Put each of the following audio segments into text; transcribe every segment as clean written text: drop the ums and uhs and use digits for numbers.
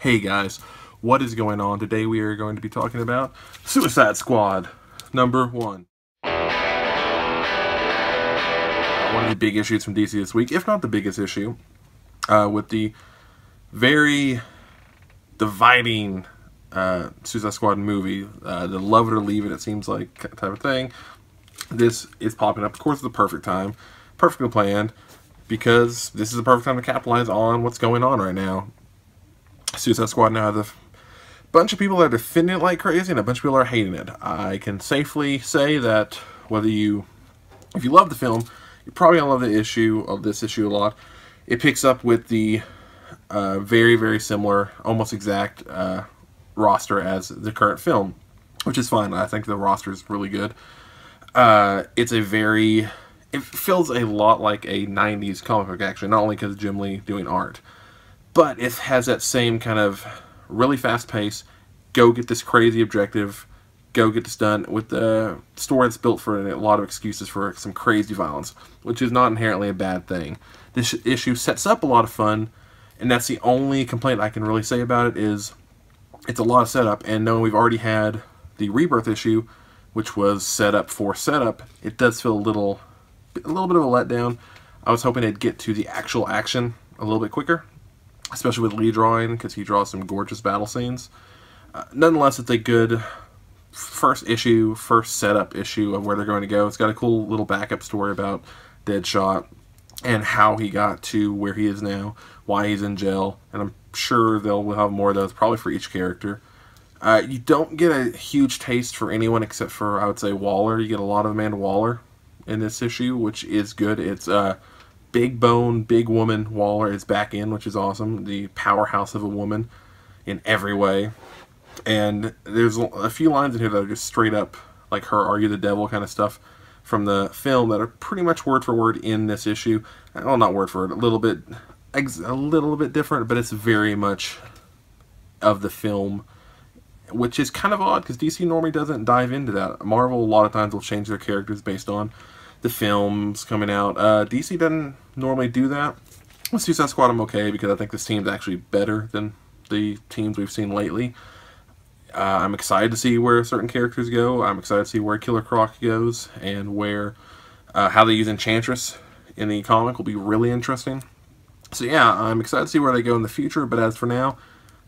Hey guys, what is going on? Today we are going to be talking about Suicide Squad #1. One of the big issues from DC this week, if not the biggest issue, with the very dividing Suicide Squad movie, the love it or leave it seems like type of thing. This is popping up, of course, at the perfect time, perfectly planned, because this is the perfect time to capitalize on what's going on right now. Suicide Squad now has a bunch of people that are defending it like crazy, and a bunch of people are hating it. I can safely say that if you love the film, you're probably gonna love this issue a lot. It picks up with the very, very similar, almost exact roster as the current film, which is fine. I think the roster is really good. It feels a lot like a 90s comic book, actually, not only because of Jim Lee doing art, but it has that same kind of really fast pace, go get this crazy objective, go get this done, with the story that's built for a lot of excuses for some crazy violence, which is not inherently a bad thing. This issue sets up a lot of fun, and that's the only complaint I can really say about it, is it's a lot of setup, and knowing we've already had the Rebirth issue, which was setup for setup, it does feel a little bit of a letdown. I was hoping it'd get to the actual action a little bit quicker, especially with Lee drawing, because he draws some gorgeous battle scenes. Nonetheless, it's a good first setup issue of where they're going to go. It's got a cool little backup story about Deadshot and how he got to where he is now, why he's in jail, and I'm sure we'll have more of those, probably for each character. You don't get a huge taste for anyone except for, I would say, Waller. You get a lot of Amanda Waller in this issue, which is good. It's big bone, big woman Waller is back in, which is awesome. The powerhouse of a woman in every way. And there's a few lines in here that are just straight up like her "Are you the devil" kind of stuff from the film that are pretty much word for word in this issue. Well, not word for word, a little bit different, but it's very much of the film, which is kind of odd because DC normally doesn't dive into that. Marvel a lot of times will change their characters based on the films coming out. DC doesn't normally do that. With Suicide Squad, I'm okay because I think this team's actually better than the teams we've seen lately. I'm excited to see where certain characters go. I'm excited to see where Killer Croc goes, and where how they use Enchantress in the comic will be really interesting. So yeah, I'm excited to see where they go in the future, but as for now,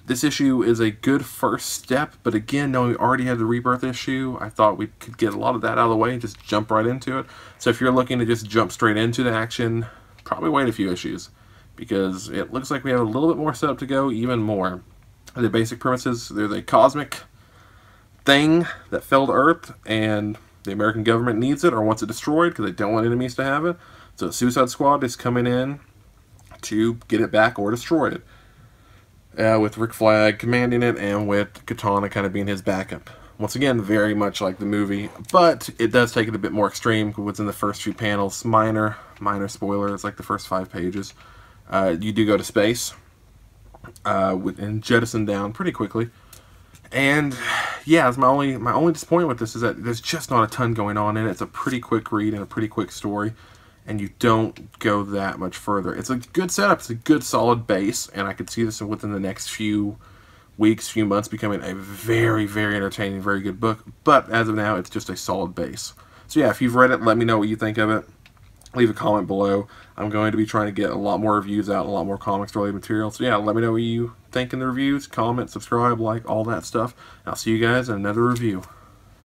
this issue is a good first step. But again, knowing we already had the Rebirth issue, I thought we could get a lot of that out of the way and just jump right into it. So if you're looking to just jump straight into the action, probably wait a few issues, because it looks like we have a little bit more setup to go, even more. The basic premises: there's a cosmic thing that fell to Earth, and the American government needs it or wants it destroyed because they don't want enemies to have it. So Suicide Squad is coming in to get it back or destroy it. With Rick Flag commanding it, and with Katana kind of being his backup. Once again, very much like the movie, but it does take it a bit more extreme. What's in the first few panels, minor spoiler, it's like the first 5 pages. You do go to space, and jettison down pretty quickly. And yeah, that's my only disappointment with this, is that there's just not a ton going on in it. It's a pretty quick read and a pretty quick story, and you don't go that much further. It's a good setup, it's a good solid base, and I could see this within the next few weeks, few months, becoming a very, very entertaining, very good book. But as of now, it's just a solid base. So yeah, if you've read it, let me know what you think of it. Leave a comment below. I'm going to be trying to get a lot more reviews out, a lot more comics related material. So yeah, let me know what you think in the reviews. Comment, subscribe, like, all that stuff. I'll see you guys in another review.